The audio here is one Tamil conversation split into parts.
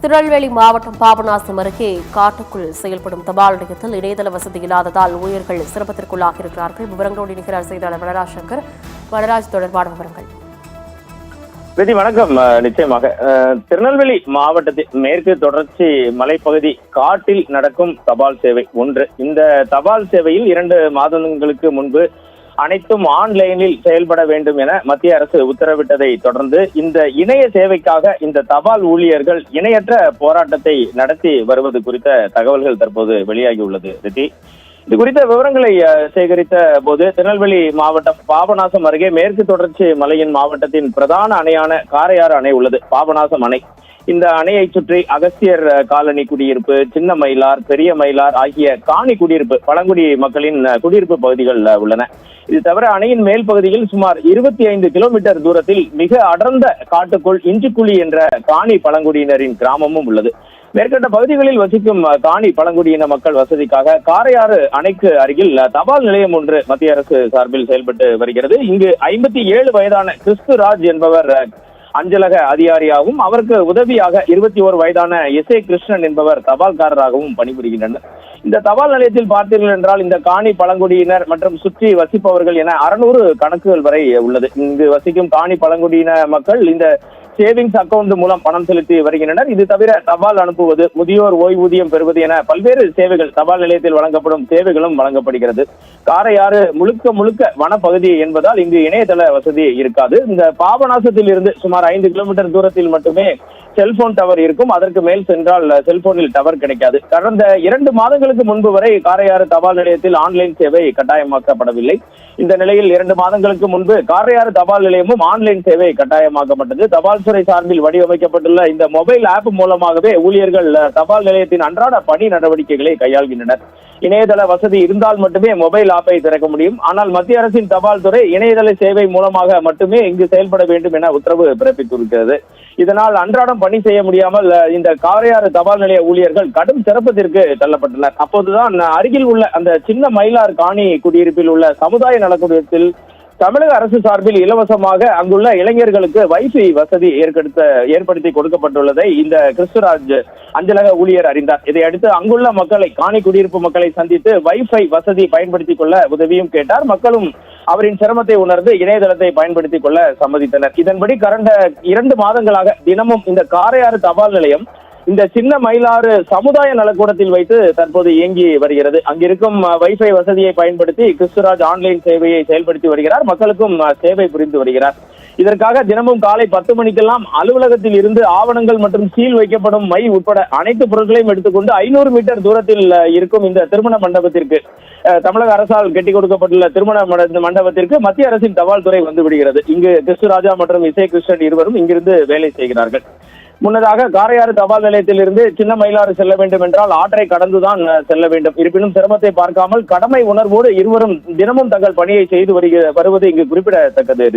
திருநெல்வேலி மாவட்டம் பாபநாசம் அருகே காட்டுக்குள் செயல்படும் தபால் நிலையத்தில் இணையதள வசதி இல்லாததால் ஊழியர்கள் சிரமத்திற்குள்ளாகியிருக்கிறார்கள். விவரங்களோடு இணைகிறார் செய்தியாளர் வனராஜ். வனராஜ், தொடர்பான விவரங்கள். வணக்கம். நிச்சயமாக திருநெல்வேலி மாவட்டத்தின் மேற்கு தொடர்ச்சி மலைப்பகுதி காட்டில் நடக்கும் தபால் சேவை ஒன்று. இந்த தபால் சேவையில் 2 மாதங்களுக்கு முன்பு அனைத்தும் ஆன்லைனில் செயல்பட வேண்டும் என மத்திய அரசு உத்தரவிட்டதை தொடர்ந்து இந்த இணைய சேவைக்காக இந்த தபால் ஊழியர்கள் இணையற்ற போராட்டத்தை நடத்தி வருவது குறித்த தகவல்கள் தற்போது வெளியாகியுள்ளது. இது குறித்த விவரங்களை சேகரித்த போது திருநெல்வேலி மாவட்டம் பாபநாசம் அருகே மேற்கு தொடர்ச்சி மலையின் மாவட்டத்தின் பிரதான அணையான காரையாறு அணை உள்ளது. பாபநாசம் அணை, இந்த அணையை சுற்றி அகஸ்தியர் காலனி குடியிருப்பு, சின்ன மயிலார், பெரிய மயிலார் ஆகிய காணி குடியிருப்பு பழங்குடி மக்களின் குடியிருப்பு பகுதிகள் உள்ளன. இது தவிர அணையின் மேல் பகுதியில் சுமார் 25 கிலோமீட்டர் தூரத்தில் மிக அடர்ந்த காட்டுக்குள் இஞ்சிக்குழி என்ற காணி பழங்குடியினரின் கிராமமும் உள்ளது. மேற்கண்ட பகுதிகளில் வசிக்கும் காணி பழங்குடியின மக்கள் வசதிக்காக காரையாறு அணைக்கு அருகில் தபால் நிலையம் ஒன்று மத்திய அரசு சார்பில் செயல்பட்டு வருகிறது. இங்கு 57 வயதான கிறிஸ்துராஜ் என்பவர் அஞ்சலக அதிகாரியாகவும் அவருக்கு உதவியாக 21 வயதான எஸ்ஏ கிருஷ்ணன் என்பவர் தபால்காரராகவும் பணிபுரிகின்றனர். இந்த தபால் நிலையத்தில் பார்த்தீர்கள் என்றால் இந்த காணி பழங்குடியினர் மற்றும் சுற்றி வசிப்பவர்கள் என 600 கணக்குகள் வரை உள்ளது. இங்கு வசிக்கும் காணி பழங்குடியின மக்கள் இந்த சேவிங்ஸ் அக்கவுண்ட் மூலம் பணம் செலுத்தி வருகின்றனர். இது தவிர தபால் அனுப்புவது, முதியோர் ஓய்வூதியம் பெறுவது என பல்வேறு சேவைகள் தபால் நிலையத்தில் வழங்கப்படும் சேவைகளும் வழங்கப்படுகிறது. காரையாறு முழுக்க வனப்பகுதி என்பதால் இங்கு இணையதள வசதி இருக்காது. இந்த பாபநாசத்தில் இருந்து சுமார் 5 கிலோமீட்டர் தூரத்தில் மட்டுமே செல்போன் டவர் இருக்கும். அதற்கு மேல் சென்றால் செல்போனில் டவர் கிடைக்காது. கடந்த 2 மாதங்களுக்கு முன்பு வரை காரையாறு தபால் நிலையத்தில் ஆன்லைன் சேவை கட்டாயமாக்கப்படவில்லை. இந்த நிலையில் 2 மாதங்களுக்கு முன்பு காரையாறு தபால் நிலையமும் ஆன்லைன் சேவை கட்டாயமாக்கப்பட்டது. தபால் துறை சார்பில் வடிவமைக்கப்பட்டுள்ள இந்த மொபைல் ஆப் மூலமாகவே ஊழியர்கள் தபால் நிலையத்தின் அன்றாட பணி நடவடிக்கைகளை கையாள்கின்றனர். இணையதள வசதி இருந்தால் மட்டுமே மொபைல் ஆப்பை திறக்க முடியும். ஆனால் மத்திய அரசின் தபால் துறை இணையதள சேவை மூலமாக மட்டுமே இங்கு செயல்பட வேண்டும் என உத்தரவு பிறப்பித்திருக்கிறது. இதனால் அன்றாடம் பணி செய்ய முடியாமல் இந்த காரையாறு தபால் நிலைய ஊழியர்கள் கடும் சிரமத்திற்கு தள்ளப்பட்டனர். அப்போதுதான் அருகில் உள்ள அந்த சின்ன மயிலார் காணி குடியிருப்பில் உள்ள சமுதாய நலக்குடியத்தில் தமிழக அரசு சார்பில் இலவசமாக அங்குள்ள இளைஞர்களுக்கு வைஃபை வசதி ஏற்படுத்தி கொடுக்கப்பட்டுள்ளதை இந்த கிறிஸ்துராஜ் அஞ்சலக ஊழியர் அறிந்தார். இதையடுத்து அங்குள்ள மக்களை, காணி குடியிருப்பு மக்களை சந்தித்து வைஃபை வசதி பயன்படுத்திக் கொள்ள உதவியும் கேட்டார். மக்களும் அவரின் சிரமத்தை உணர்ந்து இணையதளத்தை பயன்படுத்திக் கொள்ள சம்மதித்தனர். இதன்படி கடந்த 2 மாதங்களாக தினமும் இந்த காரையாறு தபால் நிலையம் இந்த சின்ன மயிலாறு சமுதாய நலக்கூடத்தில் வைத்து தற்போது இயங்கி வருகிறது. அங்கிருக்கும் வைஃபை வசதியை பயன்படுத்தி கிறிஸ்துராஜ் ஆன்லைன் சேவையை செயல்படுத்தி வருகிறார். மக்களுக்கும் சேவை புரிந்து வருகிறார். இதற்காக தினமும் காலை 10 மணிக்கெல்லாம் அலுவலகத்தில் இருந்து ஆவணங்கள் மற்றும் சீல் வைக்கப்படும் மை உட்பட அனைத்து பொருட்களையும் எடுத்துக்கொண்டு 500 மீட்டர் தூரத்தில் இருக்கும் இந்த திருமண மண்டபத்திற்கு, தமிழக அரசால் கெட்டிக் கொடுக்கப்பட்டுள்ள திருமண மண்டபத்திற்கு மத்திய அரசின் தபால் துறை வந்து விடுகிறது. இங்கு கிறிஸ்துராஜா மற்றும் இசை கிருஷ்ணன் இருவரும் இங்கிருந்து வேலை செய்கிறார்கள். முன்னதாக காரையாறு தபால் நிலையத்தில் இருந்து சின்ன மயிலாறு செல்ல வேண்டும் என்றால் ஆற்றை கடந்துதான் செல்ல வேண்டும். இருப்பினும் சிரமத்தை பார்க்காமல் கடமை உணர்வோடு இருவரும் தினமும் தங்கள் பணியை செய்து வருவது இங்கு குறிப்பிடத்தக்கது.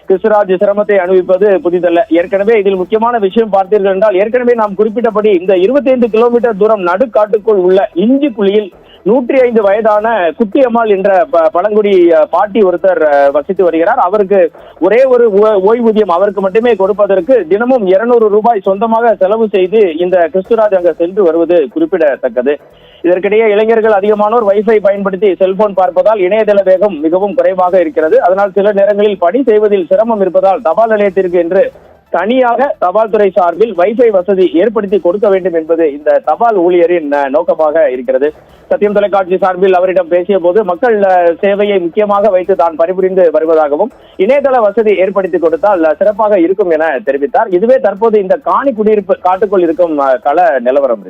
கிறிஸ்துராஜ் சிரமத்தை அனுபவிப்பது புதிதல்ல. ஏற்கனவே இதில் முக்கியமான விஷயம் பார்த்தீர்கள் என்றால், ஏற்கனவே நாம் குறிப்பிட்டபடி இந்த 25 கிலோமீட்டர் தூரம் நடுக்காட்டுக்குள் உள்ள இஞ்சி குழியில் 105 வயதான குட்டியம்மாள் என்ற பழங்குடி பாட்டி ஒருத்தர் வசித்து வருகிறார். அவருக்கு ஒரே ஒரு ஓய்வூதியம் அவருக்கு மட்டுமே கொடுப்பதற்கு தினமும் 200 ரூபாய் சொந்தமாக செலவு செய்து இந்த கிறிஸ்துராஜ் அங்கு சென்று வருவது குறிப்பிடத்தக்கது. இதற்கிடையே இளைஞர்கள் அதிகமானோர் வைஃபை பயன்படுத்தி செல்போன் பார்ப்பதால் இணையதள வேகம் மிகவும் குறைவாக இருக்கிறது. அதனால் சில நேரங்களில் பணி செய்வதில் சிரமம் இருப்பதால் தபால் நிலையத்திற்கு என்று தனியாக தபால் துறை சார்பில் வைஃபை வசதி ஏற்படுத்தி கொடுக்க வேண்டும் என்பது இந்த தபால் ஊழியரின் நோக்கமாக இருக்கிறது. சத்தியம் தொலைக்காட்சி சார்பில் அவரிடம் பேசிய போது மக்கள் சேவையை முக்கியமாக வைத்து தான் பணிபுரிந்து வருவதாகவும் இணையதள வசதி ஏற்படுத்தி கொடுத்தால் சிறப்பாக இருக்கும் என தெரிவித்தார். இதுவே தற்போது இந்த காணி குடியிருப்பு காட்டுக்குள் இருக்கும் கள நிலவரம்.